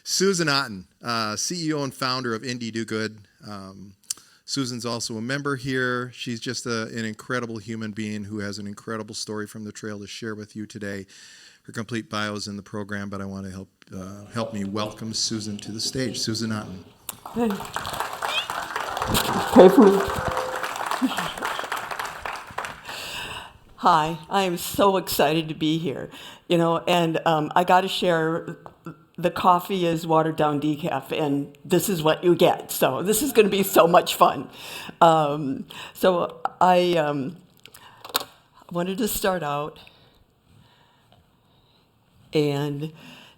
Susan Otten, CEO and founder of IndieDoGood. Susan's also a member here. She's just an incredible human being who has an incredible story from the trail to share with you today. Her complete bio is in the program, but I want to help me welcome Susan to the stage. Susan Otten. Pray for me. Hi, I am so excited to be here. And I got to share. The coffee is watered down decaf, and this is what you get. So this is going to be so much fun. So I wanted to start out, and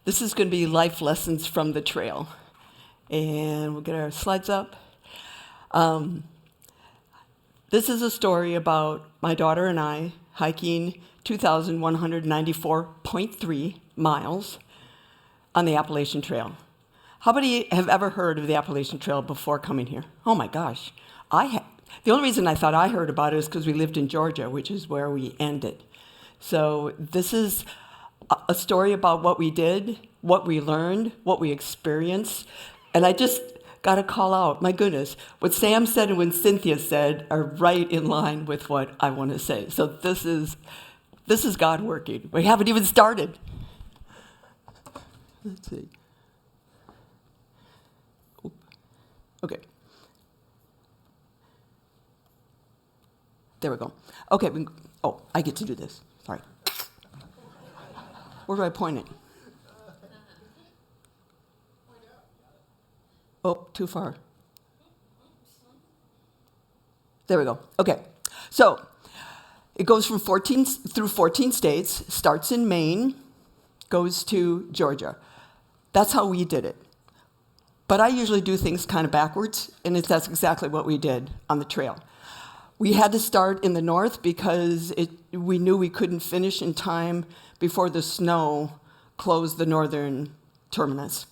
this is going to be life lessons from the trail. And we'll get our slides up. This is a story about my daughter and I hiking 2,194.3 miles on the Appalachian Trail. How many have ever heard of the Appalachian Trail before coming here? Oh my gosh, I have. The only reason I thought I heard about it is because we lived in Georgia, which is where we ended. So this is a story about what we did, what we learned, what we experienced. And I just got to call out, my goodness, what Sam said and what Cynthia said are right in line with what I want to say. So this is God working. We haven't even started. Let's see. Okay. There we go. Okay. I get to do this. Sorry. Where do I point it? Oh, too far. There we go. Okay. So it goes from 14 states, starts in Maine, goes to Georgia. That's how we did it. But I usually do things kind of backwards, and that's exactly what we did on the trail. We had to start in the north because we knew we couldn't finish in time before the snow closed the northern terminus.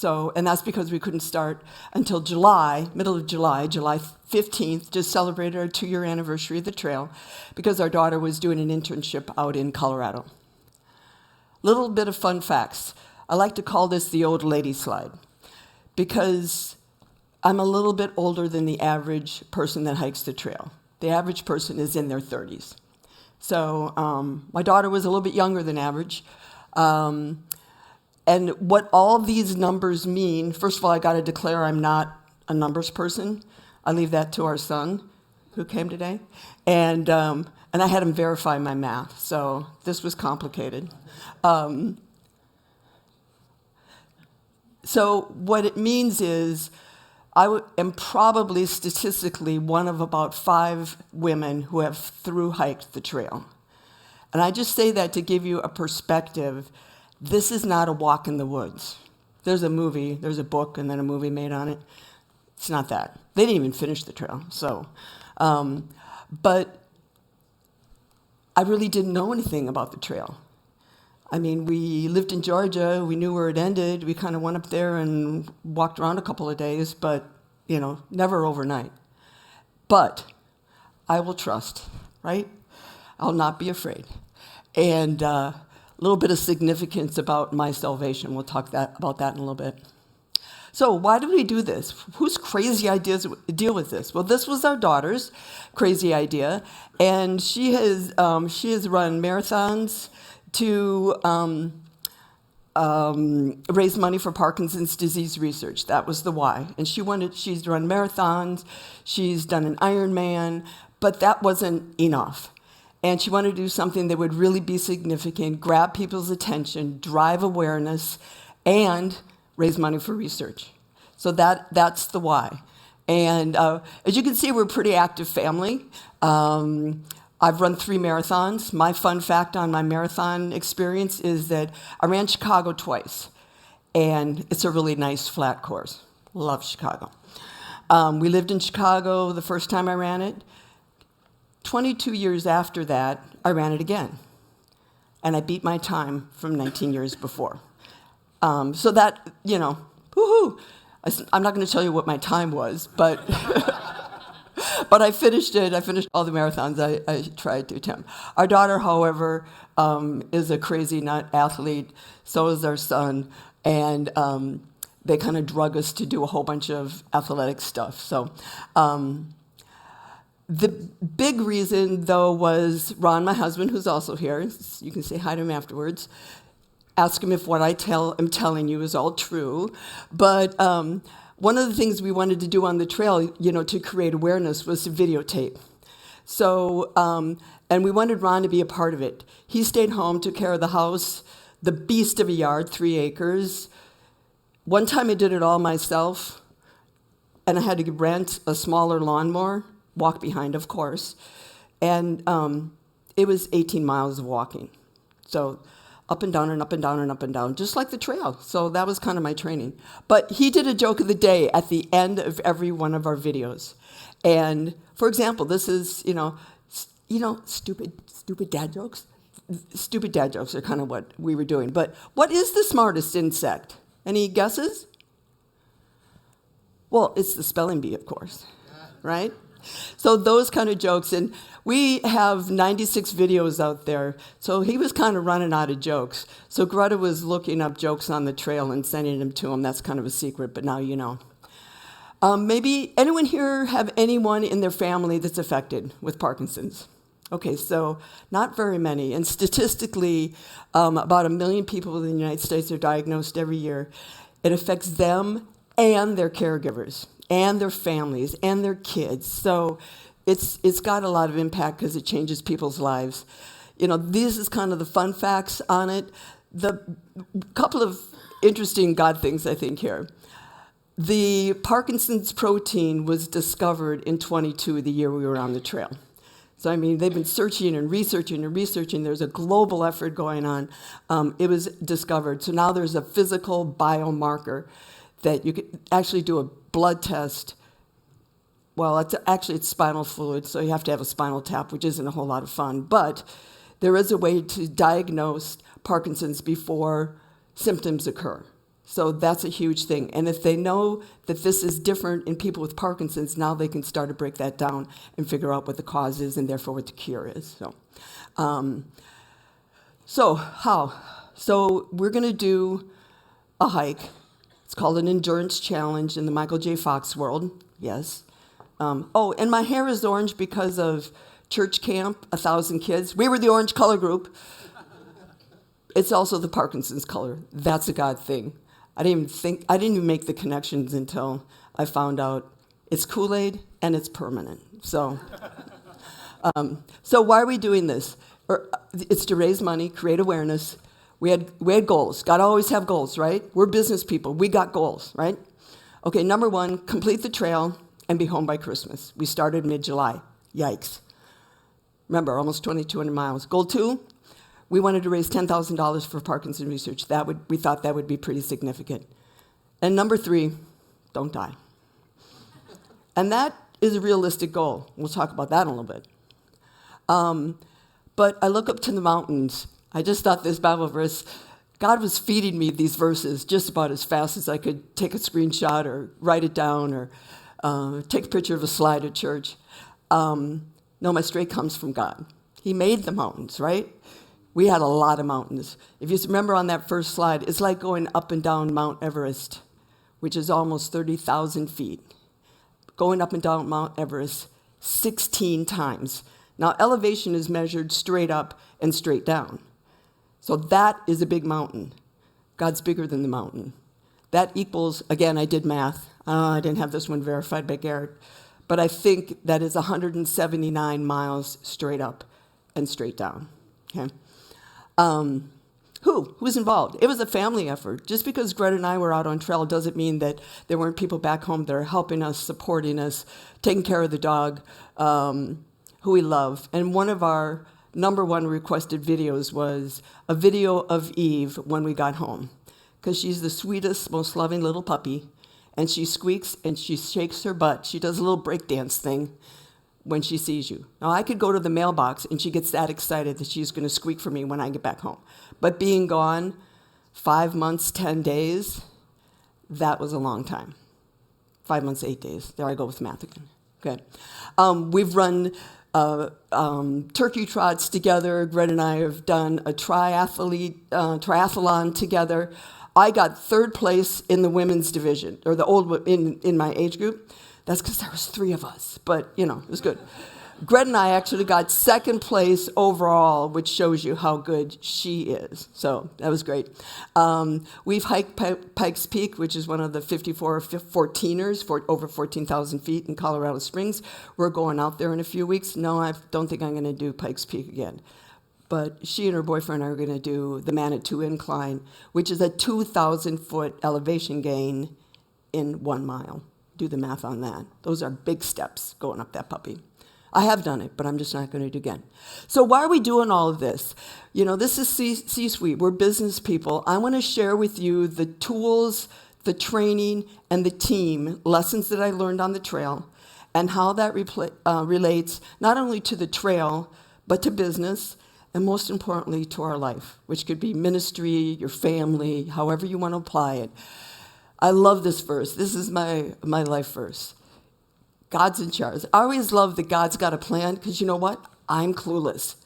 And that's because we couldn't start until middle of July 15th, just celebrated our 2-year anniversary of the trail, because our daughter was doing an internship out in Colorado. Little bit of fun facts. I like to call this the old lady slide, because I'm a little bit older than the average person that hikes the trail. The average person is in their 30s. So my daughter was a little bit younger than average. And what all these numbers mean, first of all, I got to declare I'm not a numbers person. I leave that to our son, who came today. And I had him verify my math, so this was complicated. So what it means is I am probably statistically one of about 5 women who have thru-hiked the trail. And I just say that to give you a perspective. This is not a walk in the woods. There's a book, and then a movie made on it. It's not that. They didn't even finish the trail. So, but I really didn't know anything about the trail. I mean, we lived in Georgia. We knew where it ended. We kind of went up there and walked around a couple of days, but, never overnight. But I will trust, right? I'll not be afraid. And a little bit of significance about my salvation. We'll talk about that in a little bit. So why did we do this? Whose crazy ideas deal with this? Well, this was our daughter's crazy idea, and she has run marathons to raise money for Parkinson's disease research. That was the why. And she's run marathons, she's done an Ironman, but that wasn't enough. And she wanted to do something that would really be significant, grab people's attention, drive awareness, and raise money for research. So that's the why. And as you can see, we're a pretty active family. I've run 3 marathons. My fun fact on my marathon experience is that I ran Chicago twice, and it's a really nice flat course. Love Chicago. We lived in Chicago the first time I ran it. 22 years after that, I ran it again, and I beat my time from 19 years before. So that, woohoo! I'm not going to tell you what my time was, but but I finished it. I finished all the marathons I tried to attempt. Our daughter, however, is a crazy nut athlete. So is our son. And they kind of drug us to do a whole bunch of athletic stuff. So the big reason, though, was Ron, my husband, who's also here. You can say hi to him afterwards. Ask him if what I'm telling you is all true. But one of the things we wanted to do on the trail, to create awareness, was to videotape. So, and we wanted Ron to be a part of it. He stayed home, took care of the house, the beast of a yard, 3 acres. One time I did it all myself, and I had to rent a smaller lawnmower, walk behind, of course. And it was 18 miles of walking. So up and down and up and down and up and down, just like the trail. So that was kind of my training. But he did a joke of the day at the end of every one of our videos. And for example, this is, stupid dad jokes. Stupid dad jokes are kind of what we were doing. But what is the smartest insect? Any guesses? Well, it's the spelling bee, of course, right? So those kind of jokes, and we have 96 videos out there, so he was kind of running out of jokes. So Gretja was looking up jokes on the trail and sending them to him. That's kind of a secret, but now you know. Maybe anyone here have anyone in their family that's affected with Parkinson's? Okay, so not very many. And statistically, about 1 million people in the United States are diagnosed every year. It affects them and their caregivers and their families and their kids. So it's got a lot of impact because it changes people's lives. This is kind of the fun facts on it. The couple of interesting God things, I think, here. The Parkinson's protein was discovered in 22, the year we were on the trail. So, they've been searching and researching and researching. There's a global effort going on. It was discovered. So now there's a physical biomarker that you could actually do a blood test. Well, it's spinal fluid, so you have to have a spinal tap, which isn't a whole lot of fun. But there is a way to diagnose Parkinson's before symptoms occur. So that's a huge thing. And if they know that this is different in people with Parkinson's, now they can start to break that down and figure out what the cause is and therefore what the cure is. So how? So we're going to do a hike. It's called an endurance challenge in the Michael J. Fox world. Yes. And my hair is orange because of church camp, 1,000 kids. We were the orange color group. It's also the Parkinson's color. That's a God thing. I didn't even make the connections until I found out it's Kool-Aid and it's permanent. So, so why are we doing this? It's to raise money, create awareness. We had goals. Got to always have goals, right? We're business people. We got goals, right? Okay, number 1, complete the trail and be home by Christmas. We started mid-July. Yikes. Remember, almost 2,200 miles. Goal 2, we wanted to raise $10,000 for Parkinson research. We thought that would be pretty significant. And number 3, don't die. And that is a realistic goal. We'll talk about that in a little bit. But I look up to the mountains. I just thought this Bible verse, God was feeding me these verses just about as fast as I could take a screenshot or write it down or take a picture of a slide at church. No, my strength comes from God. He made the mountains, right? We had a lot of mountains. If you remember on that first slide, it's like going up and down Mount Everest, which is almost 30,000 feet. Going up and down Mount Everest 16 times. Now, elevation is measured straight up and straight down. So that is a big mountain. God's bigger than the mountain. That equals, again, I did math. I didn't have this one verified by Garrett. But I think that is 179 miles straight up and straight down. Okay. Who's involved? It was a family effort. Just because Gretja and I were out on trail doesn't mean that there weren't people back home that are helping us, supporting us, taking care of the dog, who we love. And one of our number 1 requested videos was a video of Eve when we got home, because she's the sweetest, most loving little puppy, and she squeaks and she shakes her butt. She does a little breakdance thing when she sees you. Now, I could go to the mailbox and she gets that excited that she's going to squeak for me when I get back home. But being gone 5 months, 10 days, that was a long time. 5 months, 8 days. There I go with math again. Okay. We've run turkey trots together. Gretja and I have done a triathlon together. I got third place in the women's division, or the in my age group. That's because there was 3 of us, but it was good. Gretja and I actually got second place overall, which shows you how good she is. So that was great. We've hiked Pikes Peak, which is one of the 54 14ers, for over 14,000 feet in Colorado Springs. We're going out there in a few weeks. No, I don't think I'm going to do Pikes Peak again. But she and her boyfriend are going to do the Manitou Incline, which is a 2,000-foot elevation gain in 1 mile. Do the math on that. Those are big steps going up that puppy. I have done it, but I'm just not going to do it again. So why are we doing all of this? This is C-suite. We're business people. I want to share with you the tools, the training, and the team lessons that I learned on the trail, and how that relates not only to the trail, but to business, and most importantly, to our life, which could be ministry, your family, however you want to apply it. I love this verse. This is my life verse. God's in charge. I always love that God's got a plan, because you know what? I'm clueless.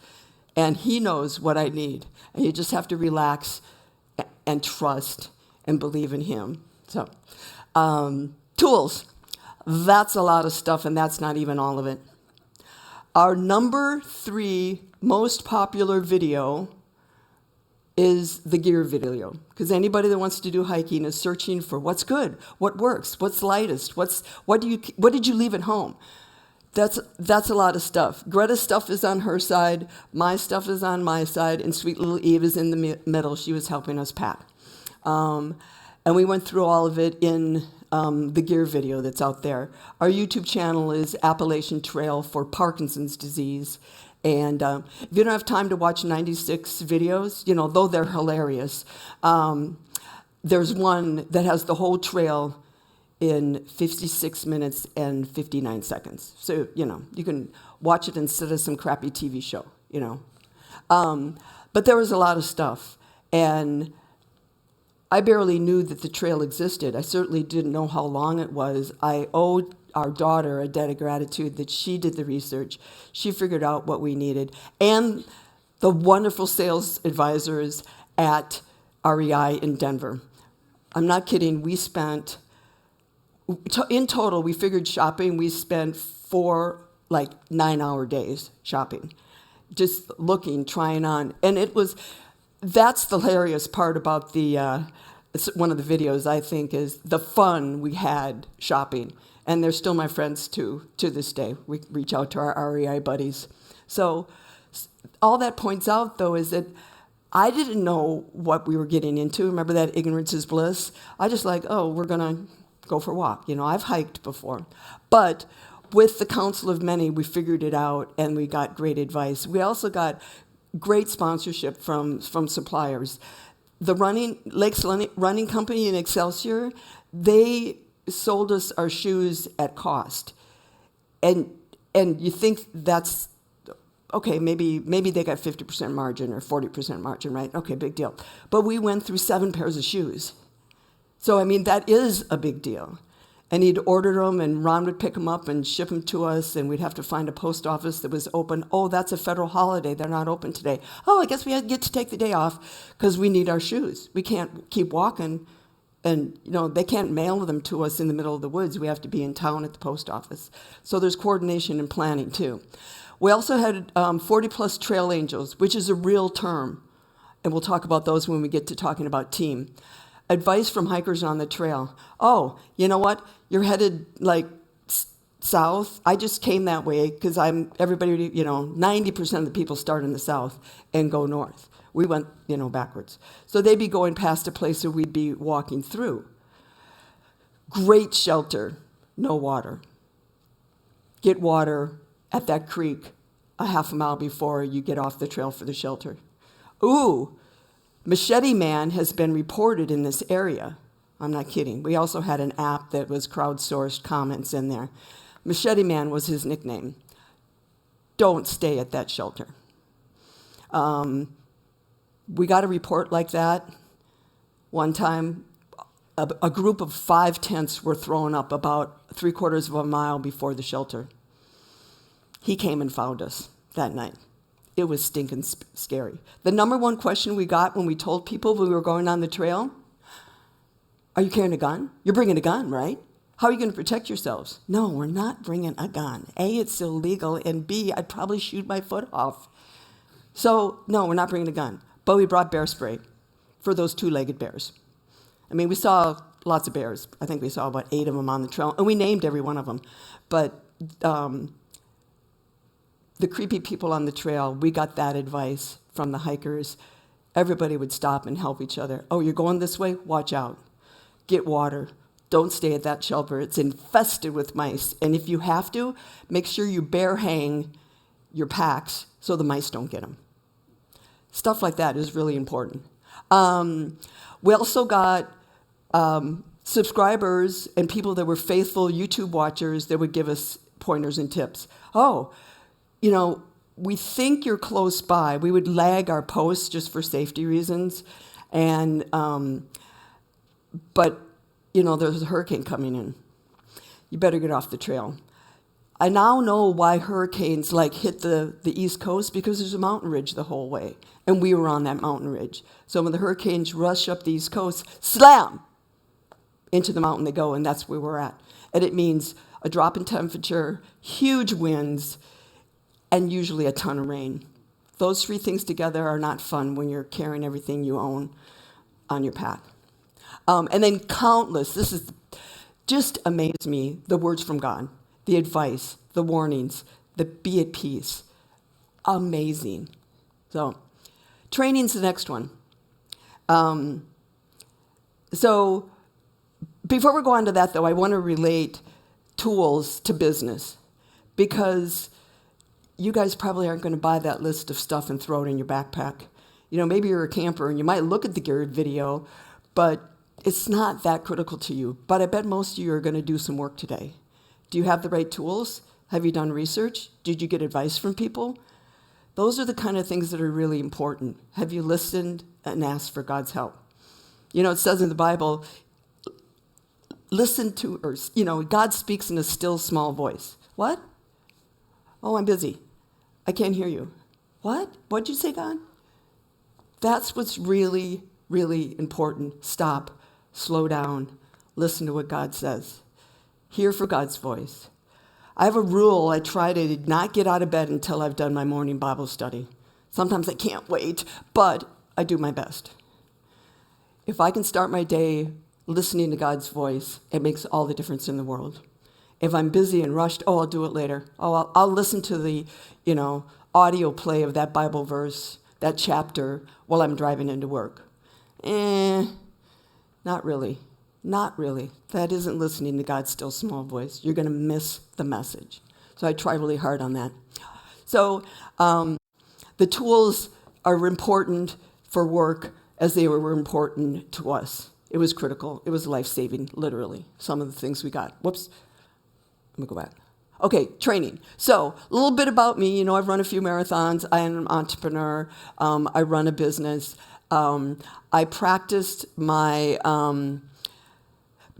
And he knows what I need. And you just have to relax and trust and believe in him. So, tools. That's a lot of stuff, and that's not even all of it. Our number 3 most popular video is the gear video, because anybody that wants to do hiking is searching for what's good, what works, what's lightest, what did you leave at home. That's a lot of stuff. Greta's stuff is on her side, my stuff is on my side, and sweet little Eve is in the middle. She was helping us pack, and we went through all of it in the gear video that's out there. Our YouTube channel is Appalachian Trail for Parkinson's disease. And if you don't have time to watch 96 videos, though they're hilarious, there's one that has the whole trail in 56 minutes and 59 seconds. So, you can watch it instead of some crappy TV show, But there was a lot of stuff. And I barely knew that the trail existed. I certainly didn't know how long it was. I owed our daughter a debt of gratitude that she did the research. She figured out what we needed. And the wonderful sales advisors at REI in Denver. I'm not kidding. We spent, in total, we figured shopping, we spent 4 9-hour days shopping. Just looking, trying on. And that's the hilarious part about it's one of the videos, I think, is the fun we had shopping. And they're still my friends to this day. We reach out to our REI buddies. So all that points out, though, is that I didn't know what we were getting into. Remember that ignorance is bliss? I just we're going to go for a walk. I've hiked before. But with the counsel of many, we figured it out, and we got great advice. We also got great sponsorship from suppliers. The Lakes Running Company in Excelsior, they sold us our shoes at cost. And you think that's, okay, maybe they got 50% margin or 40% margin, right? Okay, big deal. But we went through 7 pairs of shoes. So, that is a big deal. And he'd order them, and Ron would pick them up and ship them to us, and we'd have to find a post office that was open. Oh, that's a federal holiday. They're not open today. Oh, I guess we get to take the day off because we need our shoes. We can't keep walking. And, they can't mail them to us in the middle of the woods. We have to be in town at the post office. So there's coordination and planning, too. We also had 40-plus trail angels, which is a real term. And we'll talk about those when we get to talking about team. Advice from hikers on the trail. Oh, you know what? You're headed, south. I just came that way because 90% of the people start in the south and go north. We went, backwards. So they'd be going past a place that we'd be walking through. Great shelter, no water. Get water at that creek a half a mile before you get off the trail for the shelter. Ooh, Machete Man has been reported in this area. I'm not kidding. We also had an app that was crowdsourced comments in there. Machete Man was his nickname. Don't stay at that shelter. We got a report like that. One time, a group of 5 tents were thrown up about 3/4 of a mile before the shelter. He came and found us that night. It was stinking scary. The number one question we got when we told people we were going on the trail, Are you carrying a gun? You're bringing a gun, right? How are you going to protect yourselves? No, we're not bringing a gun. A, it's illegal, and B, I'd probably shoot my foot off. So, no, we're not bringing a gun. But we brought bear spray for those two-legged bears. I mean, we saw lots of bears. I think we saw about 8 of them on the trail, and we named every one of them. But the creepy people on the trail, we got that advice from the hikers. Everybody would stop and help each other. Oh, you're going this way? Watch out. Get water. Don't stay at that shelter. It's infested with mice. And if you have to, make sure you bear hang your packs so the mice don't get them. Stuff like that is really important. We also got subscribers and people that were faithful YouTube watchers that would give us pointers and tips. Oh, we think you're close by. We would lag our posts just for safety reasons. And, but, there's a hurricane coming in. You better get off the trail. I now know why hurricanes hit the East Coast, because there's a mountain ridge the whole way. And we were on that mountain ridge. So when the hurricanes rush up the East Coast, slam! Into the mountain they go, and that's where we're at. And it means a drop in temperature, huge winds, and usually a ton of rain. Those 3 things together are not fun when you're carrying everything you own on your pack. And then countless, this is just amazed me, the words from God, the advice, the warnings, the be at peace. Amazing. So, training's the next one. So, before we go on to that, though, I want to relate tools to business, because you guys probably aren't going to buy that list of stuff and throw it in your backpack. Maybe you're a camper and you might look at the gear video, but it's not that critical to you. But I bet most of you are going to do some work today. Do you have the right tools? Have you done research? Did you get advice from people? Those are the kind of things that are really important. Have you listened and asked for God's help? It says in the Bible, listen to, or, God speaks in a still, small voice. What? Oh, I'm busy. I can't hear you. What? What'd you say, God? That's what's really, really important. Stop, slow down, listen to what God says. Hear for God's voice. I have a rule. I try to not get out of bed until I've done my morning Bible study. Sometimes I can't wait, but I do my best. If I can start my day listening to God's voice, it makes all the difference in the world. If I'm busy and rushed, I'll do it later. I'll listen to the, audio play of that Bible verse, that chapter, while I'm driving into work. Not really. Not really. That isn't listening to God's still small voice. You're going to miss the message. So I try really hard on that. So the tools are important for work as they were important to us. It was critical. It was life-saving, literally, some of the things we got. Whoops. Let me go back. Okay, training. So a little bit about me. I've run a few marathons. I am an entrepreneur. I run a business. I practiced my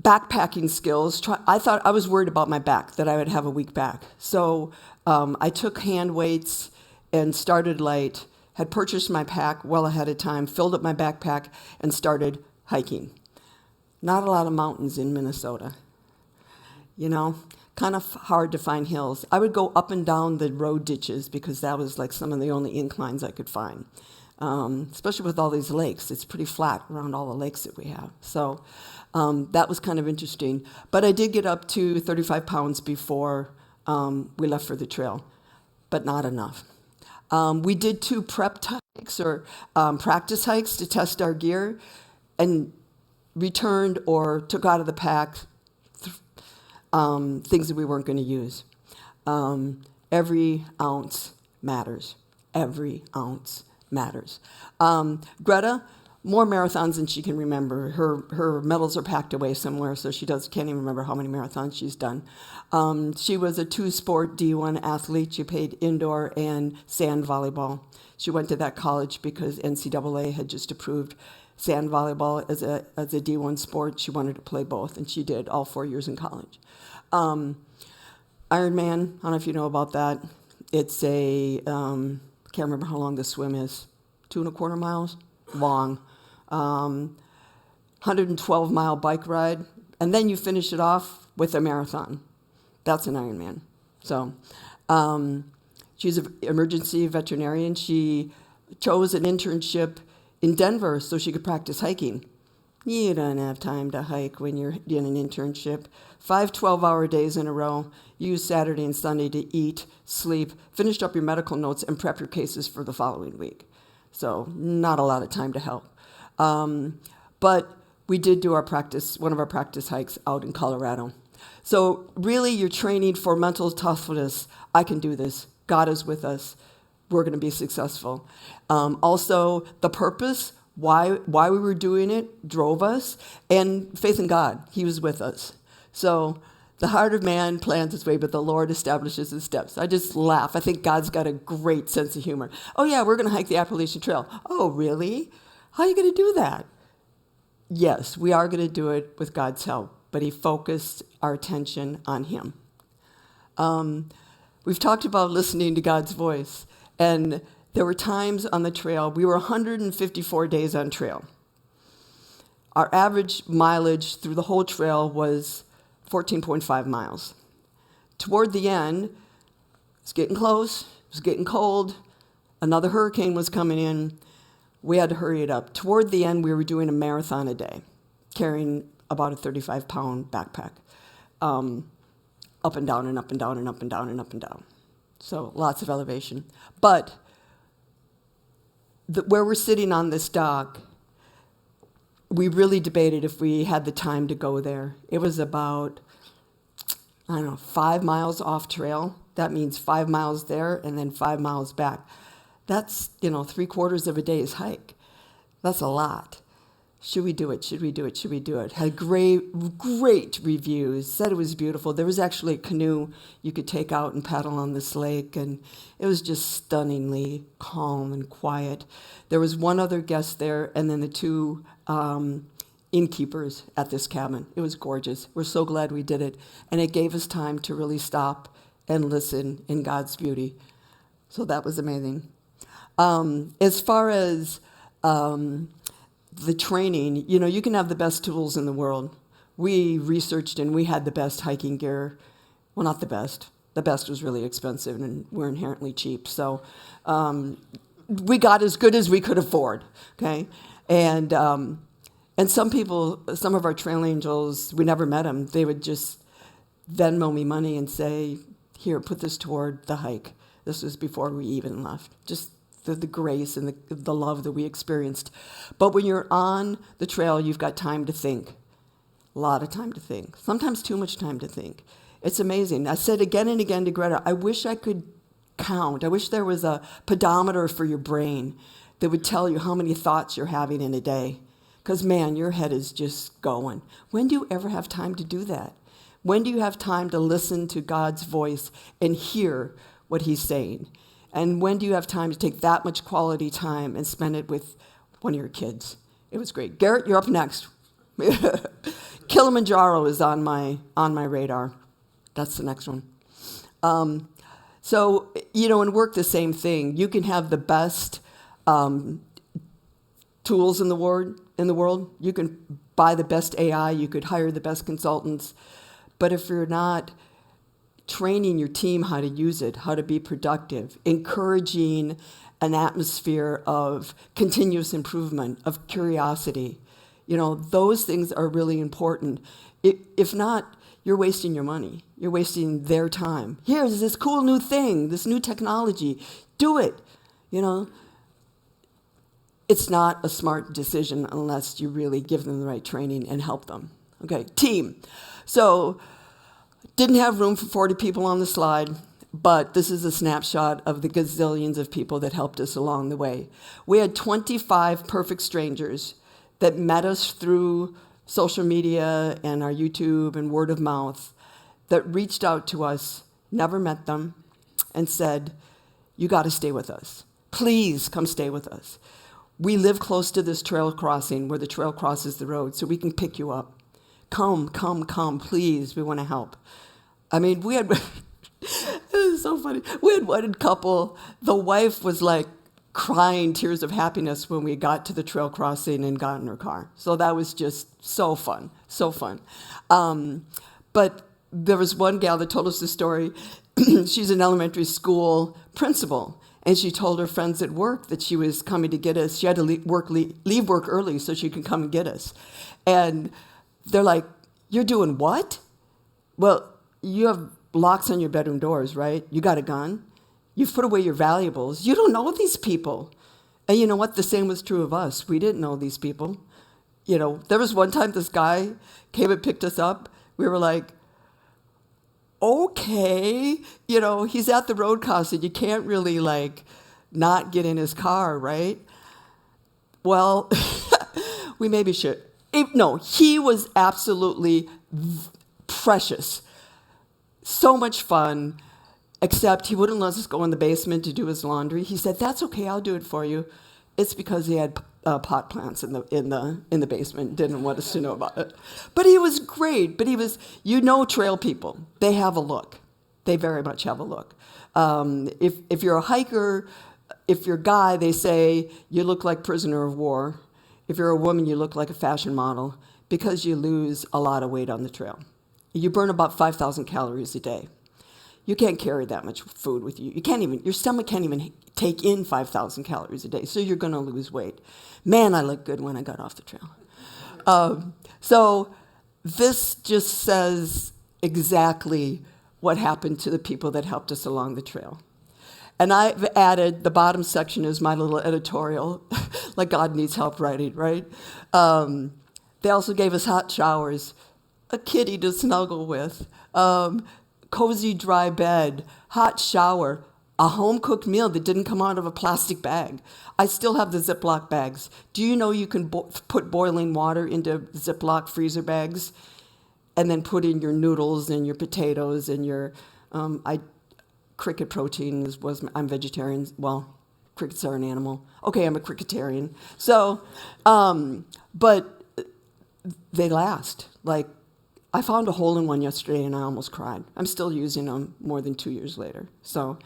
backpacking skills. I thought I was worried about my back, that I would have a weak back. So I took hand weights and started light, had purchased my pack well ahead of time, filled up my backpack, and started hiking. Not a lot of mountains in Minnesota. Kind of hard to find hills. I would go up and down the road ditches because that was some of the only inclines I could find. Especially with all these lakes. It's pretty flat around all the lakes that we have. So that was kind of interesting. But I did get up to 35 pounds before we left for the trail, but not enough. We did 2 prep hikes or practice hikes to test our gear, and returned or took out of the pack things that we weren't going to use. Every ounce matters. Every ounce matters. Gretja, more marathons than she can remember. Her medals are packed away somewhere, so she can't even remember how many marathons she's done. She was a 2-sport D1 athlete. She played indoor and sand volleyball. She went to that college because NCAA had just approved sand volleyball as a D1 sport. She wanted to play both, and she did all 4 years in college. Ironman, I don't know if you know about that. It's a, can't remember how long the swim is, 2.25 miles long. 112-mile bike ride, and then you finish it off with a marathon. That's an Ironman. So she's an emergency veterinarian. She chose an internship in Denver so she could practice hiking. You don't have time to hike when you're in an internship. 5 12-hour days in a row. Use Saturday and Sunday to eat, sleep, finished up your medical notes, and prep your cases for the following week. So not a lot of time to help. But we did do one of our practice hikes out in Colorado. So really, you're training for mental toughness. I can do this. God is with us. We're going to be successful. Also, the purpose, why we were doing it, drove us, and faith in God. He was with us. So the heart of man plans its way, but the Lord establishes his steps. I just laugh. I think God's got a great sense of humor. Oh, yeah, we're going to hike the Appalachian Trail. Oh, really? How are you going to do that? Yes, we are going to do it with God's help, but he focused our attention on him. We've talked about listening to God's voice, and there were times on the trail, we were 154 days on trail. Our average mileage through the whole trail was 14.5 miles. Toward the end, it's getting close, it was getting cold, another hurricane was coming in. We had to hurry it up. Toward the end, we were doing a marathon a day, carrying about a 35-pound backpack, up and down and up and down and up and down and up and down. So lots of elevation. But where we're sitting on this dock, we really debated if we had the time to go there. It was about, 5 miles off trail. That means 5 miles there and then 5 miles back. That's, 3/4 of a day's hike. That's a lot. Should we do it? Should we do it? Should we do it? Had great reviews. Said it was beautiful. There was actually a canoe you could take out and paddle on this lake, and it was just stunningly calm and quiet. There was one other guest there, and then the 2 innkeepers at this cabin. It was gorgeous. We're so glad we did it, and it gave us time to really stop and listen in God's beauty. So that was amazing. As far as the training, you can have the best tools in the world. We researched and we had the best hiking gear. Well, not the best. The best was really expensive and we're inherently cheap. So we got as good as we could afford, okay? And some people, some of our trail angels, we never met them. They would just Venmo me money and say, here, put this toward the hike. This was before we even left. Just the grace and the love that we experienced. But when you're on the trail, you've got time to think. A lot of time to think. Sometimes too much time to think. It's amazing. I said again and again to Gretja, I wish I could count. I wish there was a pedometer for your brain that would tell you how many thoughts you're having in a day. Because, man, your head is just going. When do you ever have time to do that? When do you have time to listen to God's voice and hear what he's saying? And when do you have time to take that much quality time and spend it with one of your kids? It was great. Garrett, you're up next. Kilimanjaro is on my radar. That's the next one. So, in work, the same thing. You can have the best tools in the world. You can buy the best AI. You could hire the best consultants. But if you're not training your team how to use it, how to be productive, encouraging an atmosphere of continuous improvement, of curiosity, those things are really important. If not, you're wasting your money. You're wasting their time. Here's this cool new thing, this new technology. Do it. It's not a smart decision unless you really give them the right training and help them. Okay, team. So, didn't have room for 40 people on the slide, but this is a snapshot of the gazillions of people that helped us along the way. We had 25 perfect strangers that met us through social media and our YouTube and word of mouth that reached out to us, never met them, and said, you got to stay with us. Please come stay with us. We live close to this trail crossing where the trail crosses the road, so we can pick you up. Come, please, we want to help. I mean, it was so funny. We had one couple, the wife was like crying tears of happiness when we got to the trail crossing and got in her car. So that was just so fun, so fun. But there was one gal that told us the story. She's an elementary school principal, and she told her friends at work that she was coming to get us. She had to leave work early so she could come and get us. And they're like, "You're doing what?" "Well, you have locks on your bedroom doors, right? You got a gun. You've put away your valuables. You don't know these people." And you know what? The same was true of us. We didn't know these people. You know, there was one time this guy came and picked us up. We were like, okay, you know, he's at the road crossing. You can't really, like, not get in his car, right? Well, we maybe should. No, he was absolutely precious. So much fun, except he wouldn't let us go in the basement to do his laundry. He said, "That's okay, I'll do it for you." It's because he had pot plants in the basement. Didn't want us to know about it. But he was great. But he was, trail people. They have a look. They very much have a look. If you're a hiker, if you're a guy, they say you look like prisoner of war. If you're a woman, you look like a fashion model because you lose a lot of weight on the trail. You burn about 5,000 calories a day. You can't carry that much food with you. Your stomach can't even take in 5,000 calories a day, so you're going to lose weight. Man, I looked good when I got off the trail. So this just says exactly what happened to the people that helped us along the trail. And I've added, the bottom section is my little editorial, like God needs help writing, right? They also gave us hot showers, a kitty to snuggle with, cozy dry bed, hot shower, a home-cooked meal that didn't come out of a plastic bag. I still have the Ziploc bags. Do you know you can put boiling water into Ziploc freezer bags and then put in your noodles and your potatoes and your, cricket protein I'm vegetarian. Well, crickets are an animal. Okay, I'm a cricketarian. So, but they last. Like, I found a hole in one yesterday and I almost cried. I'm still using them more than 2 years later. So,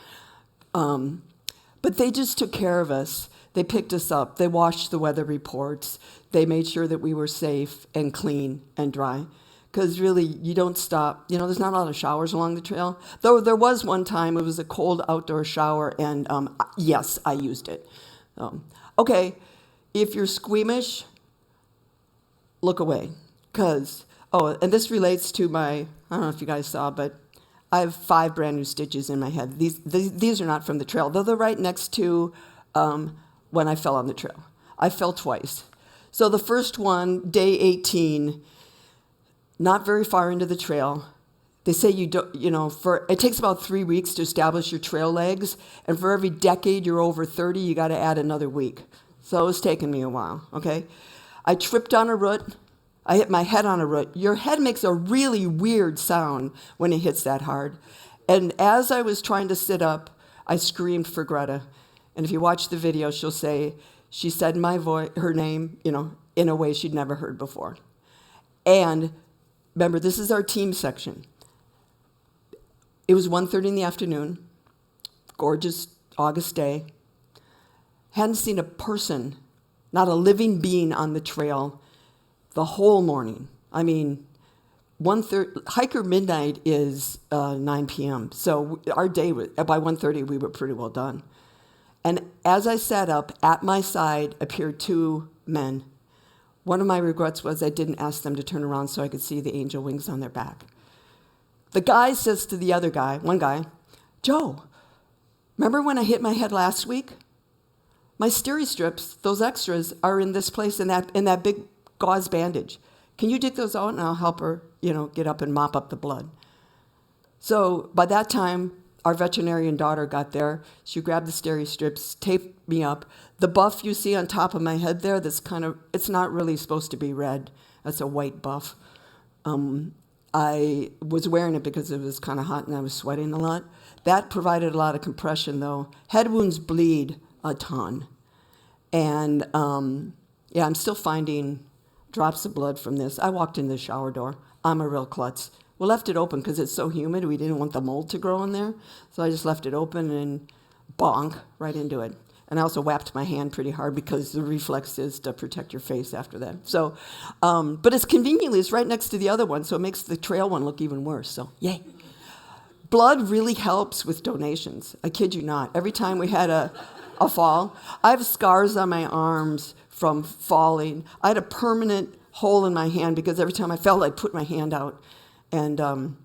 but they just took care of us. They picked us up. They watched the weather reports. They made sure that we were safe and clean and dry. Because really, you don't stop. There's not a lot of showers along the trail. Though there was one time, it was a cold outdoor shower, and yes, I used it. Okay, if you're squeamish, look away. And this relates to I don't know if you guys saw, but I have 5 brand new stitches in my head. These are not from the trail, though they're right next to when I fell on the trail. I fell twice. So the first one, day 18, not very far into the trail. They say it takes about 3 weeks to establish your trail legs, and for every decade you're over 30, you got to add another week. So it was taking me a while, okay? I tripped on a root. I hit my head on a root. Your head makes a really weird sound when it hits that hard. And as I was trying to sit up, I screamed for Gretja. And if you watch the video, she'll say, she said her name, in a way she'd never heard before. And remember, this is our team section. It was 1:30 in the afternoon, gorgeous August day. Hadn't seen a person, not a living being on the trail the whole morning. I mean, hiker midnight is 9 p.m. So our day, by 1:30, we were pretty well done. And as I sat up, at my side appeared 2 men. One of my regrets was I didn't ask them to turn around so I could see the angel wings on their back. The guy says to the other guy, one guy, "Joe, remember when I hit my head last week? My steri strips, those extras, are in this place in that big gauze bandage. Can you dig those out and I'll help her, get up and mop up the blood?" So by that time, our veterinarian daughter got there. She grabbed the steri strips, taped me up. The buff you see on top of my head there, it's not really supposed to be red. That's a white buff. I was wearing it because it was kind of hot and I was sweating a lot. That provided a lot of compression, though. Head wounds bleed a ton. And, I'm still finding drops of blood from this. I walked in the shower door. I'm a real klutz. We left it open because it's so humid. We didn't want the mold to grow in there. So I just left it open and bonk right into it. And I also whapped my hand pretty hard because the reflex is to protect your face after that. So, but it's conveniently, it's right next to the other one, so it makes the trail one look even worse. So, yay. Blood really helps with donations. I kid you not. Every time we had a fall, I have scars on my arms from falling. I had a permanent hole in my hand because every time I fell, I'd put my hand out. And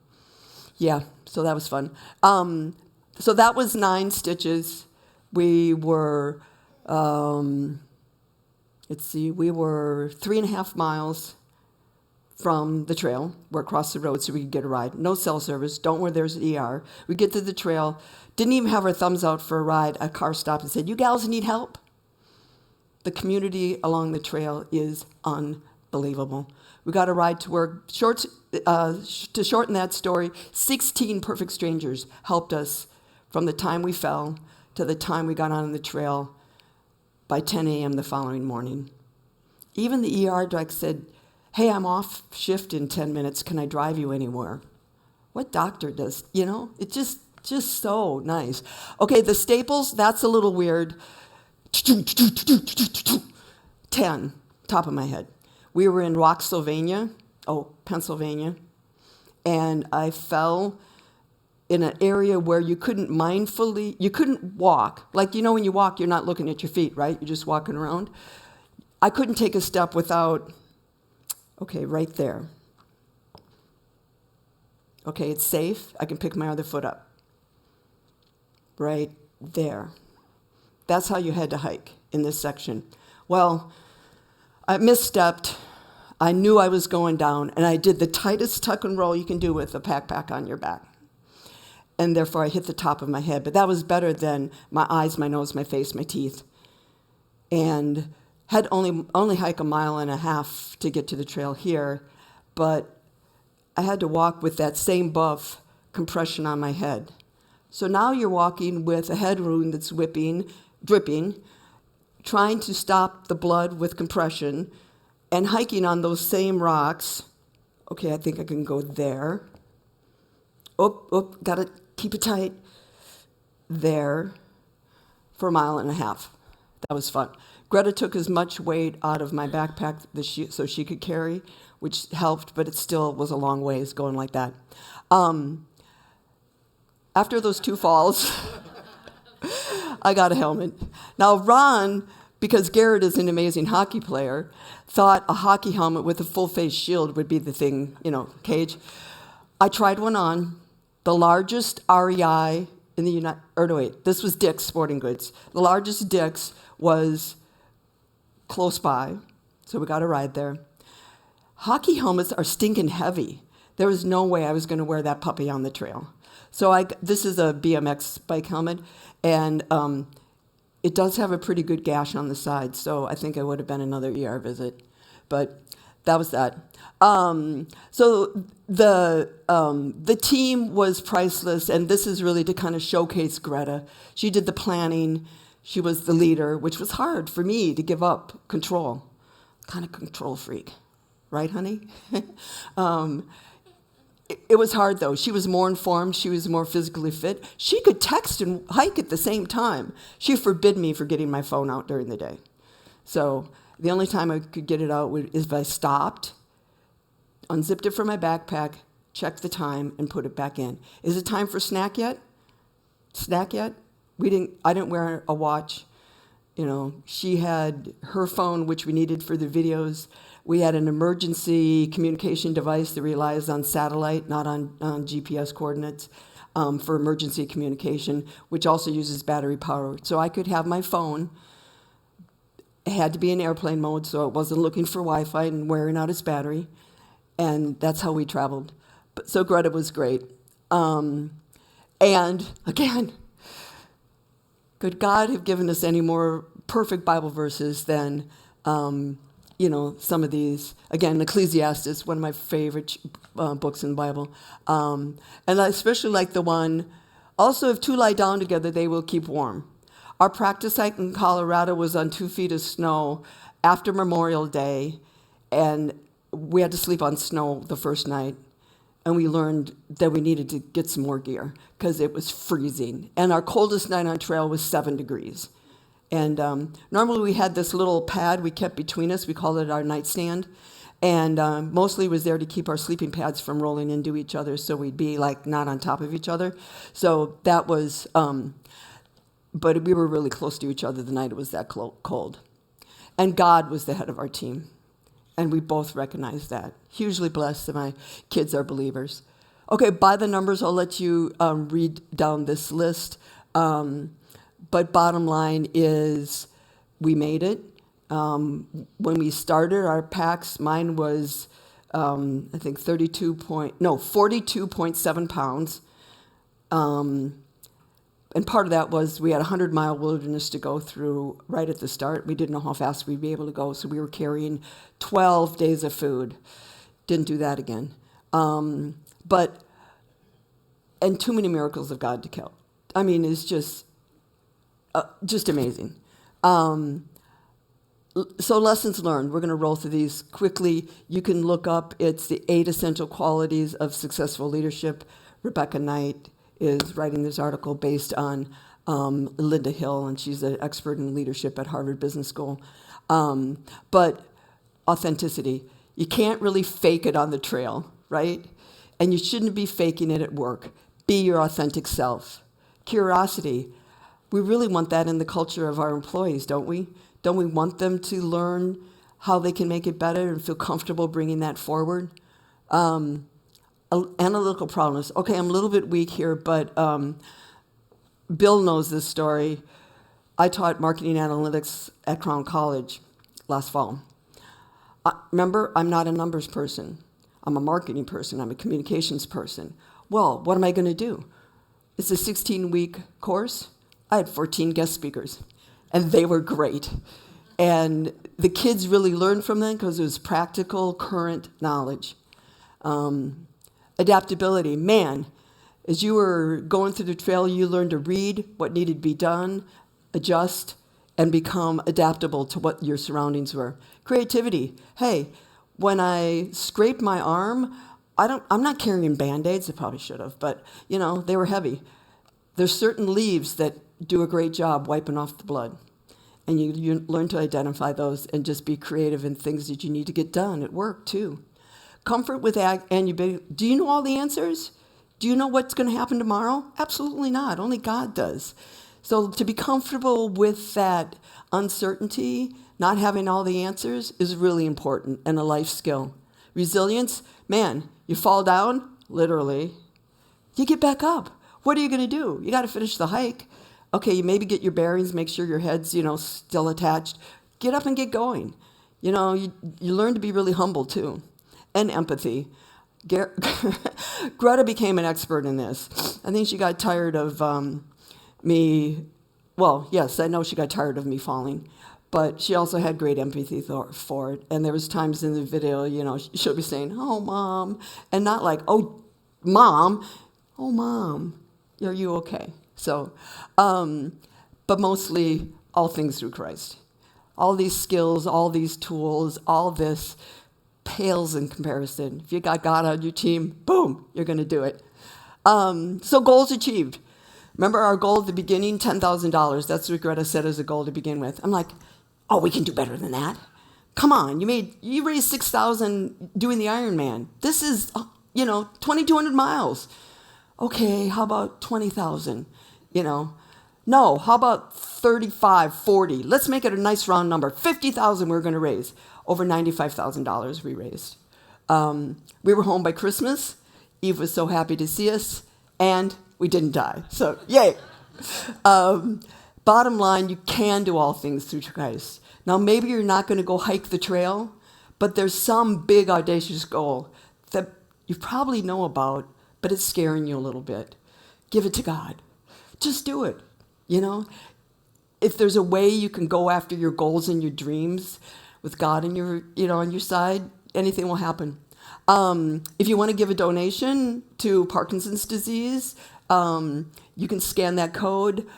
yeah, so that was fun. So that was 9 stitches. We were, we were 3.5 miles from the trail. We're across the road so we could get a ride. No cell service. Don't worry, there's an ER. We get to the trail. Didn't even have our thumbs out for a ride. A car stopped and said, "You gals need help?" The community along the trail is unbelievable. We got a ride to work. To shorten that story, 16 perfect strangers helped us from the time we fell to the time we got on the trail by 10 a.m. the following morning. Even the ER doc said, "Hey, I'm off shift in 10 minutes. Can I drive you anywhere?" What doctor does, It's just so nice. Okay, the staples, that's a little weird. 10, top of my head. We were in Pennsylvania, and I fell in an area where you couldn't walk. Like, when you walk, you're not looking at your feet, right? You're just walking around. I couldn't take a step without, right there. Okay, it's safe. I can pick my other foot up. Right there. That's how you had to hike in this section. Well, I misstepped. I knew I was going down, and I did the tightest tuck and roll you can do with a backpack on your back. And therefore, I hit the top of my head. But that was better than my eyes, my nose, my face, my teeth. And had only hike 1.5 miles to get to the trail here, but I had to walk with that same buff compression on my head. So now you're walking with a head wound that's dripping, trying to stop the blood with compression, and hiking on those same rocks. Okay, I think I can go there. Gotta keep it tight. There for 1.5 miles. That was fun. Gretja took as much weight out of my backpack so she could carry, which helped, but it still was a long ways going like that. After those 2 falls, I got a helmet. Now, Ron, because Garrett is an amazing hockey player, thought a hockey helmet with a full-face shield would be the thing, cage. I tried one on. The largest REI in the this was Dick's Sporting Goods. The largest Dick's was close by, so we got a ride there. Hockey helmets are stinking heavy. There was no way I was going to wear that puppy on the trail. So this is a BMX bike helmet, and it does have a pretty good gash on the side, so I think it would have been another ER visit. But that was that. So the team was priceless, and this is really to kind of showcase Gretja. She did the planning. She was the leader, which was hard for me to give up control. Kind of control freak, right, honey? It was hard, though. She was more informed. She was more physically fit. She could text and hike at the same time. She forbid me for getting my phone out during the day. So the only time I could get it out is if I stopped, unzipped it from my backpack, checked the time, and put it back in. Is it time for snack yet? I didn't wear a watch. She had her phone, which we needed for the videos. We had an emergency communication device that relies on satellite, not on GPS coordinates, for emergency communication, which also uses battery power. So I could have my phone. It had to be in airplane mode, so it wasn't looking for Wi-Fi and wearing out its battery. And that's how we traveled. So Gretja was great. And again, could God have given us any more perfect Bible verses than some of these? Again, Ecclesiastes, one of my favorite books in the Bible. And I especially like the one, also if 2 lie down together, they will keep warm. Our practice hike in Colorado was on 2 feet of snow after Memorial Day, and we had to sleep on snow the first night. And we learned that we needed to get some more gear because it was freezing. And our coldest night on trail was 7 degrees. And normally we had this little pad we kept between us. We called it our nightstand. And mostly it was there to keep our sleeping pads from rolling into each other, so we'd be like not on top of each other. So that was, but we were really close to each other the night it was that cold. And God was the head of our team. And we both recognized that. Hugely blessed that my kids are believers. Okay, by the numbers, I'll let you read down this list. But bottom line is we made it. When we started our packs, mine was, I think 42.7 pounds. And part of that was we had a 100-mile wilderness to go through right at the start. We didn't know how fast we'd be able to go, so we were carrying 12 days of food. Didn't do that again. And too many miracles of God to count. I mean, it's just amazing. So lessons learned. We're going to roll through these quickly. You can look up. It's the 8 essential qualities of successful leadership. Rebecca Knight is writing this article based on Linda Hill, and she's an expert in leadership at Harvard Business School. But authenticity. You can't really fake it on the trail, right? And you shouldn't be faking it at work. Be your authentic self. Curiosity. We really want that in the culture of our employees, don't we? Don't we want them to learn how they can make it better and feel comfortable bringing that forward? Analytical problems. Okay, I'm a little bit weak here, but Bill knows this story. I taught marketing analytics at Crown College last fall. Remember, I'm not a numbers person. I'm a marketing person. I'm a communications person. Well, what am I going to do? It's a 16-week course. I had 14 guest speakers, and they were great. And the kids really learned from them because it was practical, current knowledge. Adaptability. Man, as you were going through the trail, you learned to read what needed to be done, adjust, and become adaptable to what your surroundings were. Creativity. Hey, when I scraped my arm, I'm not carrying Band-Aids. I probably should have, but they were heavy. There's certain leaves that do a great job wiping off the blood. And you learn to identify those and just be creative in things that you need to get done at work, too. Comfort with ambiguity. Do you know all the answers? Do you know what's going to happen tomorrow? Absolutely not. Only God does. So to be comfortable with that uncertainty, not having all the answers, is really important and a life skill. Resilience. Man, you fall down, literally. You get back up. What are you going to do? You got to finish the hike. Okay, you maybe get your bearings, make sure your head's, still attached. Get up and get going. You learn to be really humble, too. And empathy. Gretja became an expert in this. I think she got tired of me. Well, yes, I know she got tired of me falling. But she also had great empathy for it. And there was times in the video, she'll be saying, "Oh, Mom." And not like, "Oh, Mom. Oh, Mom. Are you okay?" So, but mostly all things through Christ. All these skills, all these tools, all this pales in comparison. If you got God on your team, boom, you're going to do it. So goals achieved. Remember our goal at the beginning, $10,000. That's what Gretja said as a goal to begin with. I'm like, oh, we can do better than that. Come on, you raised $6,000 doing the Ironman. This is, 2,200 miles. Okay, how about 20,000? No, how about 35, 40? Let's make it a nice round number. 50,000 we're going to raise. Over $95,000 we raised. We were home by Christmas. Eve was so happy to see us, and we didn't die. So, yay. Bottom line, you can do all things through Christ. Now, maybe you're not going to go hike the trail, but there's some big, audacious goal that you probably know about, but it's scaring you a little bit. Give it to God. Just do it, If there's a way you can go after your goals and your dreams with God on your side, anything will happen. If you want to give a donation to Parkinson's disease, you can scan that code.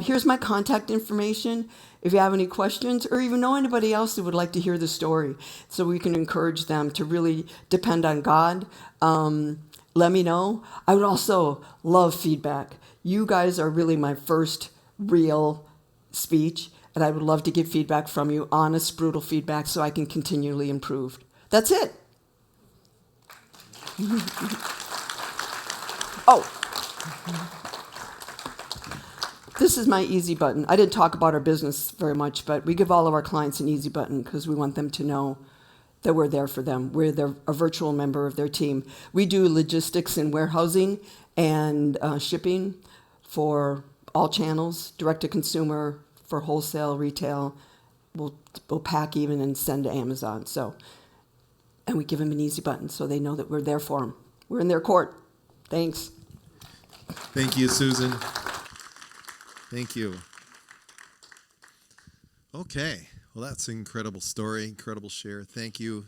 Here's my contact information if you have any questions or even know anybody else who would like to hear the story, so we can encourage them to really depend on God. Let me know. I would also love feedback. You guys are really my first real speech, And I would love to get feedback from you, honest, brutal feedback, so I can continually improve. That's it. Oh, this is my easy button. I didn't talk about our business very much, but we give all of our clients an easy button because we want them to know that we're there for them. We're a virtual member of their team. We do logistics and warehousing and shipping for all channels, direct to consumer, for wholesale, retail. We'll pack even and send to Amazon. And we give them an easy button so they know that we're there for them. We're in their court. Thanks. Thank you, Susan. Thank you. Okay. Well, that's an incredible story, incredible share. Thank you.